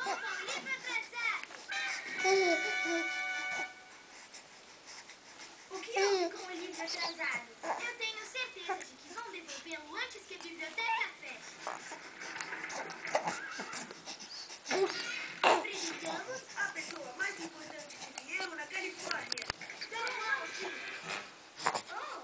Opa, o livro atrasado! O que houve com o livro atrasado? Eu tenho certeza de que vão devolvê-lo antes que a biblioteca feche. Precisamos a pessoa mais importante de dinheiro na Califórnia. Dá uma mão aqui. Oh.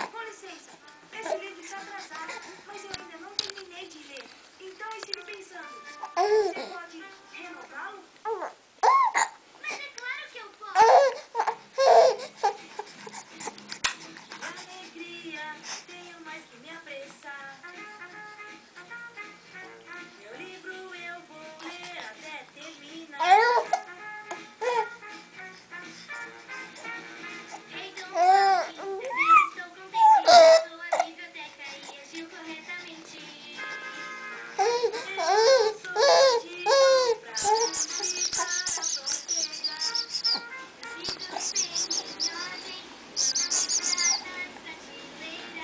Com licença, esse livro está atrasado, mas eu ainda não terminei de ler. Então eu estive pensando, você pode renová-lo? Mas é claro que eu posso. Que alegria, tenho mais que me apressar. Meu livro eu vou ler até terminar. Então, estou contente que usou a biblioteca e agiu corretamente. Eu sou motivo pra visitar a fronteira. Meus livros bem em ordem, estão na prateleiras.